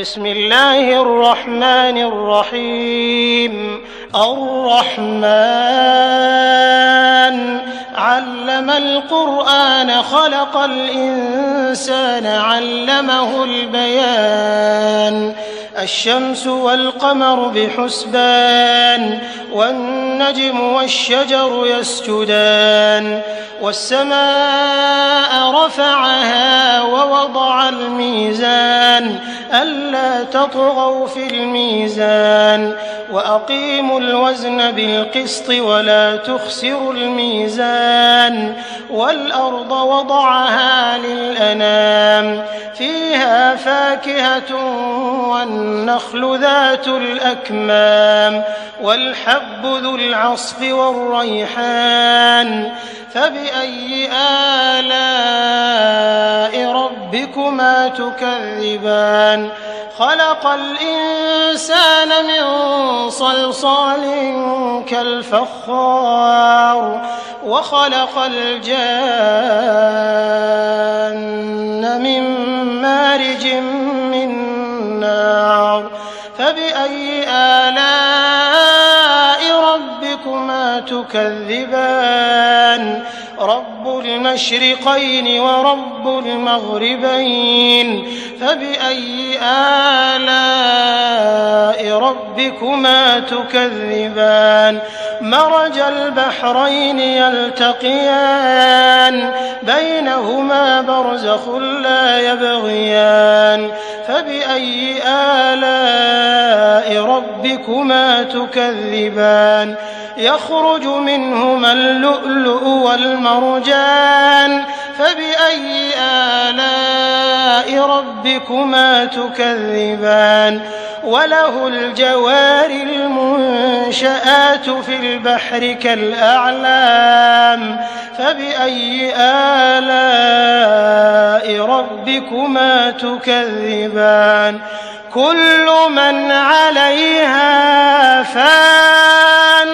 بسم الله الرحمن الرحيم. الرحمن علم القرآن خلق الإنسان علمه البيان. الشمس والقمر بحسبان والنجم والشجر يسجدان والسماء رفعها ووضع الميزان ألا تطغوا في الميزان وأقيموا الوزن بالقسط ولا تخسروا الميزان والأرض وضعها للأنام فيها فاكهة والنخل ذات الأكمام والحب ذو العصف والريحان فبأي آلاء ربكما تكذبان. خلق الإنسان من صلصال كالفخار وخلق الجان من مارج من نار فبأي آلاء ربكما تكذبان. رب المشرقين ورب المغربين فبأي آلاء ربكما تكذبان. مرج البحرين يلتقيان بينهما برزخ لا يبغيان فبأي آلاء ربكما تكذبان. يخرج منهما اللؤلؤ والمرجان فبأي آلاء ربكما تكذبان. وله الجوار المنشآت في البحر كالأعلام فبأي آلاء ربكما تكذبان. كل من عليها فان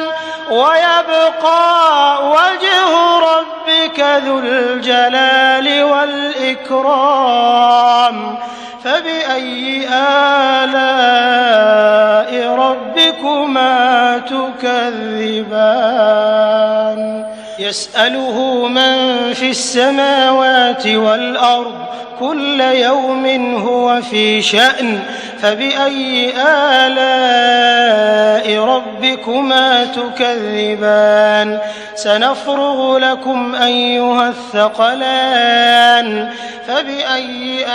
ويبقى وجه ربك ذو الجلال والإكرام فبأي آلاء ربكما تكذبان. يسأله من في السماوات والأرض كل يوم هو في شأن فبأي آلاء ربكما تكذبان. سنفرغ لكم أيها الثقلان فبأي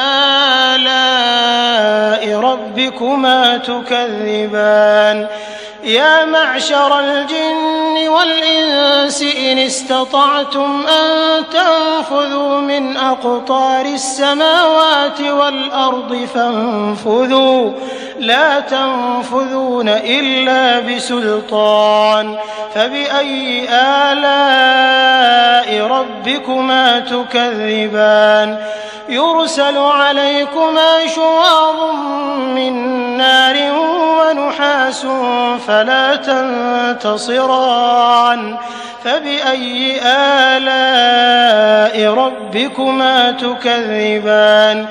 آلاء ربكما تكذبان. يا معشر الجن والإنس إن استطعتم أن تنفذوا من أقطار السماوات والأرض فانفذوا لا تنفذون إلا بسلطان فبأي آلاء ربكما تكذبان. يرسل عليكما شواظ من نار ونحاس فلا تنتصران فبأي آلاء ربكما تكذبان.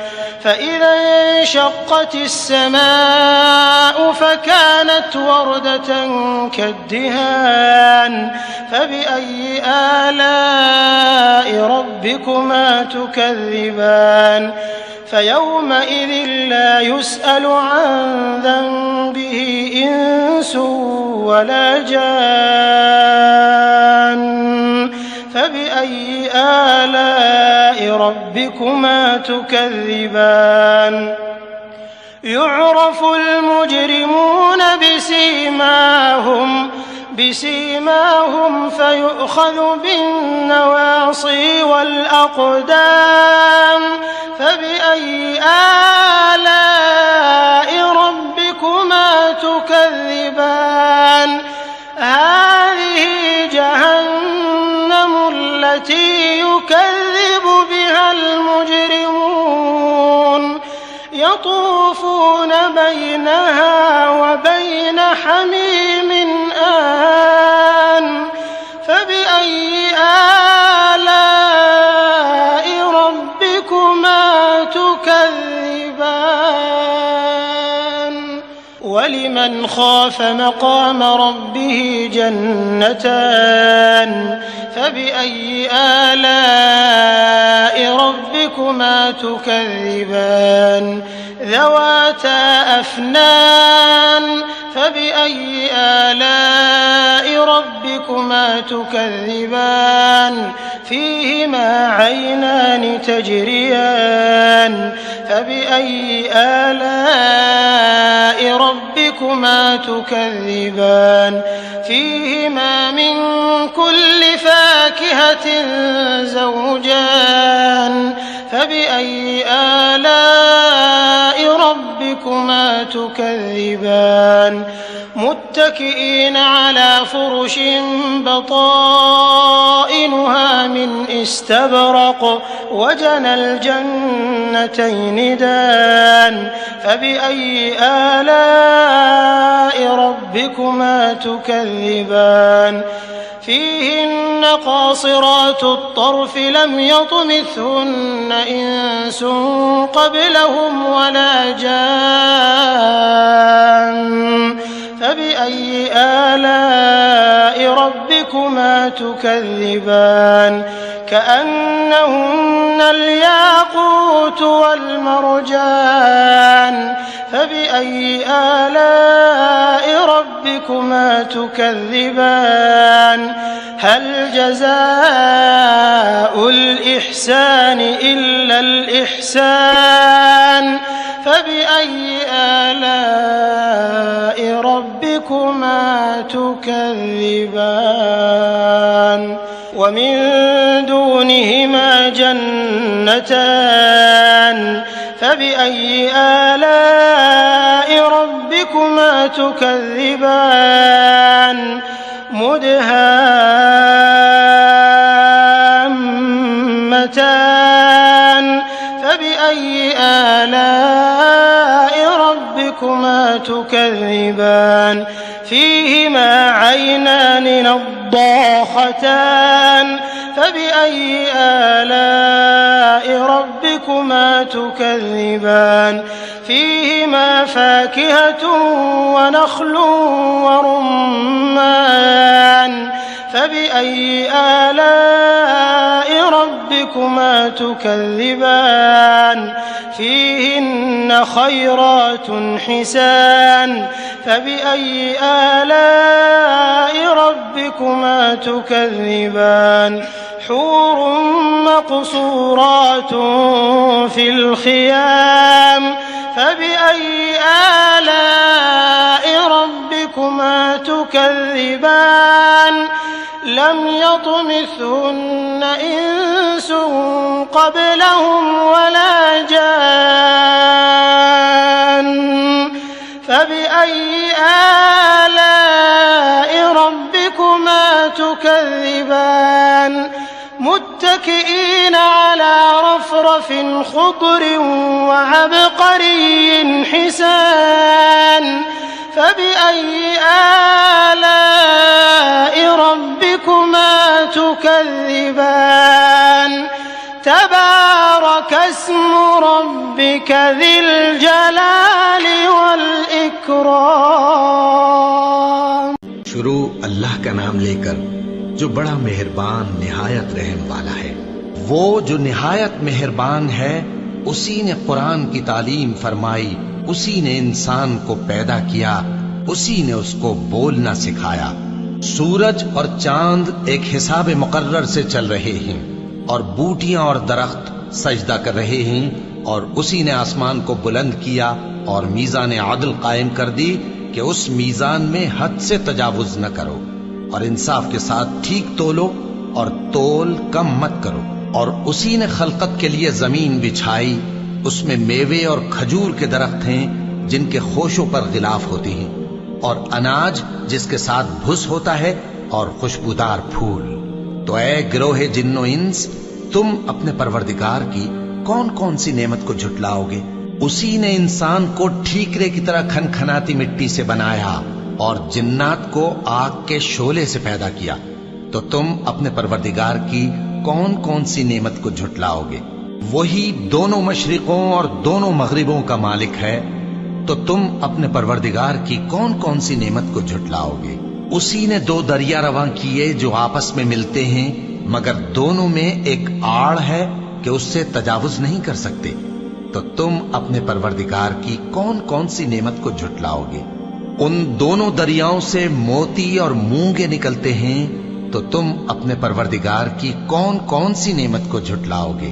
فإذا انشقت السماء فكانت وردة كالدهان فبأي آلاء ربكما تكذبان. فيومئذ لا يسأل عن ذنبه إنس ولا جان فبأي آلاء ربكما تكذبان. يعرف المجرمون بسيماهم فيؤخذ بالنواصي والأقدام فبأي آلاء ربكما تكذبان. هذه جهنم التي يكذب بها المجرمون يطوفون بينها وبين حميم آن فبأي آلاء ربكما تكذبان. ولمن خاف مقام ربه جنتان فبأي آلاء ربكما تكذبان ذواتا أفنان فبأي آلاء ربكما تكذبان فيهما عينان تجريان فبأي آلاء ربكما تكذبان فيهما من كل فاكهة زوجان فبأي آلاء ربكما تكذبان متكئين على فرش بطائنها من استبرق وجنى الجنتين دان فبأي آلاء ربكما تكذبان فيهن قاصرات الطرف لم يطمثهن إنس قبلهم ولا جان فبأي آلاء ربكما تكذبان كأنهن الياقوت والمرجان فبأي آلاء ربكما تكذبان هل جزاء الإحسان إلا الإحسان فبأي آلاء ربكما تكذبان ومن دونهما جنتان فبأي آلاء ربكما تكذبان مدهامتان فبأي آلاء ربكما تكذبان فيهما عينان نضاختان فبأي آلاء ربكما تكذبان فيهما فاكهة ونخل ورمان فبأي آلاء ربكما تكذبان فيهن خيرات حسان فبأي آلاء ربكما تكذبان حور مقصورات في الخيام فبأي آلاء ربكما تكذبان لم يطمثهن إنس قبلهم ولا جان فبأي آلاء ربكما تكذبان متكئين على رفرف خضر وعبقري حسان فبأي آلاء ربكما تكذبان تبارك اسم ربك ذي الجلال والإكرام। शुरू अल्लाह का नाम लेकर जो बड़ा मेहरबान निहायत रहम वाला है। वो जो निहायत मेहरबान है उसी ने कुरान की तालीम फरमाई, उसी ने इंसान को पैदा किया, उसी ने उसको बोलना सिखाया। सूरज और चांद एक हिसाब मुकर्रर से चल रहे हैं और बूटियां और दरख्त सजदा कर रहे हैं, और उसी ने आसमान को बुलंद किया और मीज़ान आदल कायम कर दी कि उस मीज़ान में हद से तजावुज न करो और इंसाफ के साथ ठीक तोलो और तोल कम मत करो। और उसी ने खलकत के लिए जमीन बिछाई, उसमें मेवे और खजूर के दरख्त हैं जिनके खोशों पर गिलाफ होती हैं, और अनाज जिसके साथ भुस होता है और खुशबूदार फूल। तो ऐ गिरोहे जिन्नो इंस, तुम अपने परवरदिगार की कौन कौन सी नेमत को झुटलाओगे। उसी ने इंसान को ठीकरे की तरह खनखनाती मिट्टी से बनाया और जिन्नात को आग के शोले से पैदा किया। तो तुम अपने परवरदिगार की कौन कौन सी नेमत को झुटलाओगे। वही दोनों मशरिकों और दोनों मगरिबों का मालिक है, تو تم اپنے پروردگار کی کون کون سی نعمت کو جھٹلاؤ گے؟ اسی نے دو دریا رواں کیے جو آپس میں ملتے ہیں، مگر دونوں میں ایک آڑ ہے کہ اس سے تجاوز نہیں کر سکتے، تو تم اپنے پروردگار کی کون کون سی نعمت کو جھٹلاؤ گے؟ ان دونوں دریاؤں سے موتی اور مونگے نکلتے ہیں، تو تم اپنے پروردگار کی کون کون سی نعمت کو جھٹلاؤ گے؟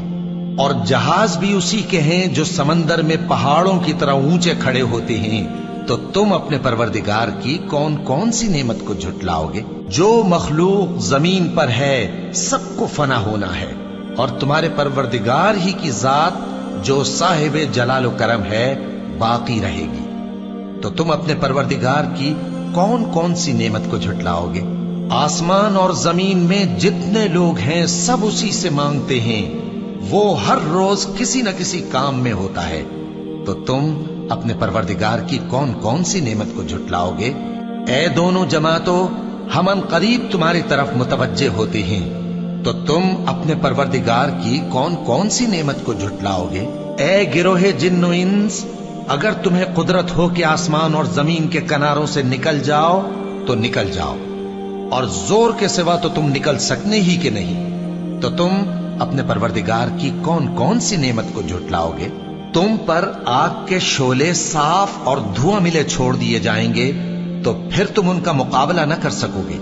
اور جہاز بھی اسی کے ہیں جو سمندر میں پہاڑوں کی طرح اونچے کھڑے ہوتے ہیں، تو تم اپنے پروردگار کی کون کون سی نعمت کو جھٹلاؤ گے؟ جو مخلوق زمین پر ہے سب کو فنا ہونا ہے، اور تمہارے پروردگار ہی کی ذات جو صاحب جلال و کرم ہے باقی رہے گی، تو تم اپنے پروردگار کی کون کون سی نعمت کو جھٹلاؤ گے؟ آسمان اور زمین میں جتنے لوگ ہیں سب اسی سے مانگتے ہیں، وہ ہر روز کسی نہ کسی کام میں ہوتا ہے، تو تم اپنے پروردگار کی کون کون سی نعمت کو جھٹلاؤ گے؟ اے دونوں جماعتوں، ہم ان قریب تمہاری طرف متوجہ ہوتے ہیں، تو تم اپنے پروردگار کی کون کون سی نعمت کو جھٹلاؤ گے؟ اے گروہ جن و انس، اگر تمہیں قدرت ہو کہ آسمان اور زمین کے کناروں سے نکل جاؤ تو نکل جاؤ، اور زور کے سوا تو تم نکل سکنے ہی کہ نہیں، تو تم اپنے پروردگار کی کون کون سی نعمت کو جھٹلاؤ گے؟ تم پر آگ کے شعلے صاف اور دھواں ملے چھوڑ دیے جائیں گے، تو پھر تم ان کا مقابلہ نہ کر سکو گے،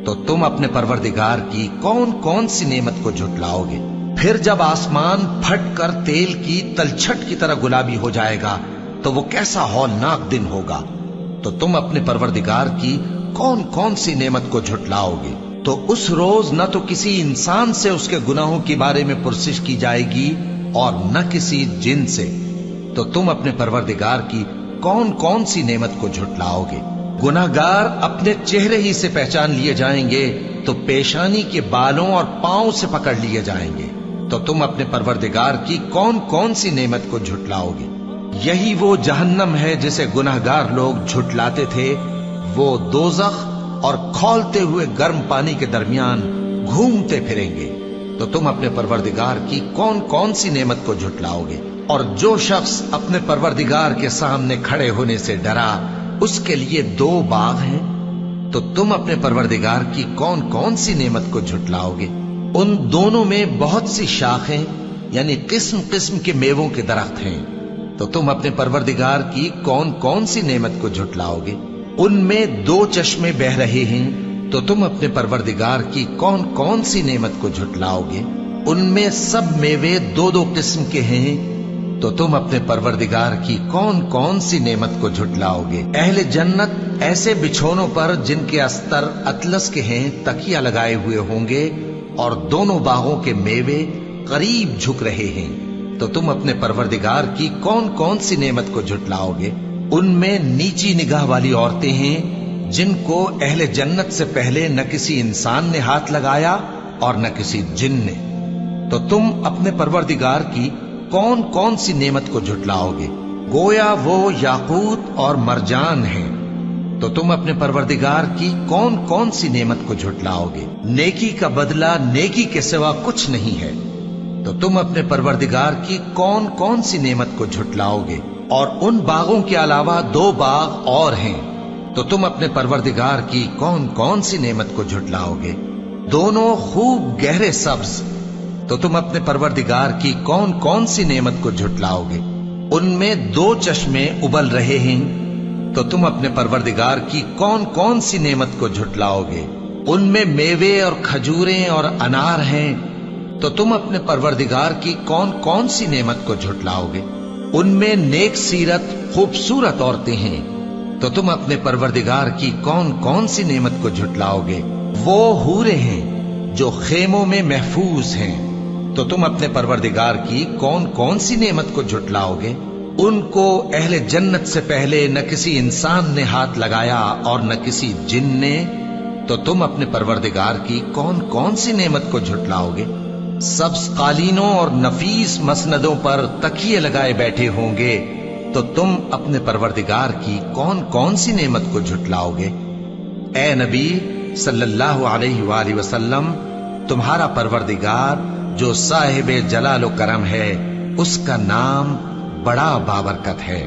تو تم اپنے پروردگار کی کون کون سی نعمت کو جھٹلاؤ گے؟ پھر جب آسمان پھٹ کر تیل کی تلچھٹ کی طرح گلابی ہو جائے گا تو وہ کیسا ہولناک دن ہوگا، تو تم اپنے پروردگار کی کون کون سی نعمت کو جھٹلاؤ گے؟ تو اس روز نہ تو کسی انسان سے اس کے گناہوں کے بارے میں پرسش کی جائے گی اور نہ کسی جن سے، تو تم اپنے پروردگار کی کون کون سی نعمت کو جھٹلاؤ گے؟ گناہگار اپنے چہرے ہی سے پہچان لیے جائیں گے تو پیشانی کے بالوں اور پاؤں سے پکڑ لیے جائیں گے، تو تم اپنے پروردگار کی کون کون سی نعمت کو جھٹلاؤ گے؟ یہی وہ جہنم ہے جسے گناہگار لوگ جھٹلاتے تھے، وہ دوزخ اور کھولتے ہوئے گرم پانی کے درمیان گھومتے پھریں گے، تو تم اپنے پروردگار کی کون کون سی نعمت کو جھٹلاؤ گے؟ اور جو شخص اپنے پروردگار کے سامنے کھڑے ہونے سے ڈرا، اس کے لیے دو باغ ہیں، تو تم اپنے پروردگار کی کون کون سی نعمت کو جھٹلاؤ گے؟ ان دونوں میں بہت سی شاخیں یعنی قسم قسم کے میووں کے درخت ہیں، تو تم اپنے پروردگار کی کون کون سی نعمت کو جھٹلاؤ گے؟ ان میں دو چشمے بہ رہے ہیں، تو تم اپنے پروردگار کی کون کون سی نعمت کو جھٹلاؤ گے؟ ان میں سب میوے دو دو قسم کے ہیں، تو تم اپنے پروردگار کی کون کون سی نعمت کو جھٹلاؤ گے؟ اہل جنت ایسے بچھونوں پر جن کے استر اطلس کے ہیں تکیہ لگائے ہوئے ہوں گے، اور دونوں باغوں کے میوے قریب جھک رہے ہیں، تو تم اپنے پروردگار کی کون کون سی نعمت کو جھٹلاؤ گے؟ ان میں نیچی نگاہ والی عورتیں ہیں جن کو اہل جنت سے پہلے نہ کسی انسان نے ہاتھ لگایا اور نہ کسی جن نے، تو تم اپنے پروردگار کی کون کون سی نعمت کو جھٹلاؤ گے؟ گویا وہ یاقوت اور مرجان ہیں، تو تم اپنے پروردگار کی کون کون سی نعمت کو جھٹلاؤ گے؟ نیکی کا بدلہ نیکی کے سوا کچھ نہیں ہے، تو تم اپنے پروردگار کی کون کون سی نعمت کو جھٹلاؤ گے؟ اور ان باغوں کے علاوہ دو باغ اور ہیں، تو تم اپنے پروردگار کی کون کون سی نعمت کو جھٹلاؤ گے؟ دونوں خوب گہرے سبز، تو تم اپنے پروردگار کی کون کون سی نعمت کو جھٹلاؤ گے؟ ان میں دو چشمے ابل رہے ہیں، تو تم اپنے پروردگار کی کون کون سی نعمت کو جھٹلاؤ گے؟ ان میں میوے اور کھجوریں اور انار ہیں، تو تم اپنے پروردگار کی کون کون سی نعمت کو جھٹلاؤ گے؟ ان میں نیک سیرت خوبصورت عورتیں ہیں، تو تم اپنے پروردگار کی کون کون سی نعمت کو جھٹلاؤ گے؟ وہ حوریں ہیں جو خیموں میں محفوظ ہیں، تو تم اپنے پروردگار کی کون کون سی نعمت کو جھٹلاؤ گے؟ ان کو اہل جنت سے پہلے نہ کسی انسان نے ہاتھ لگایا اور نہ کسی جن نے، تو تم اپنے پروردگار کی کون کون سی نعمت کو جھٹلاؤ گے؟ سبز قالینوں اور نفیس مسندوں پر تکیے لگائے بیٹھے ہوں گے، تو تم اپنے پروردگار کی کون کون سی نعمت کو جھٹلاؤ گے؟ اے نبی صلی اللہ علیہ وآلہ وسلم، تمہارا پروردگار جو صاحب جلال و کرم ہے، اس کا نام بڑا بابرکت ہے۔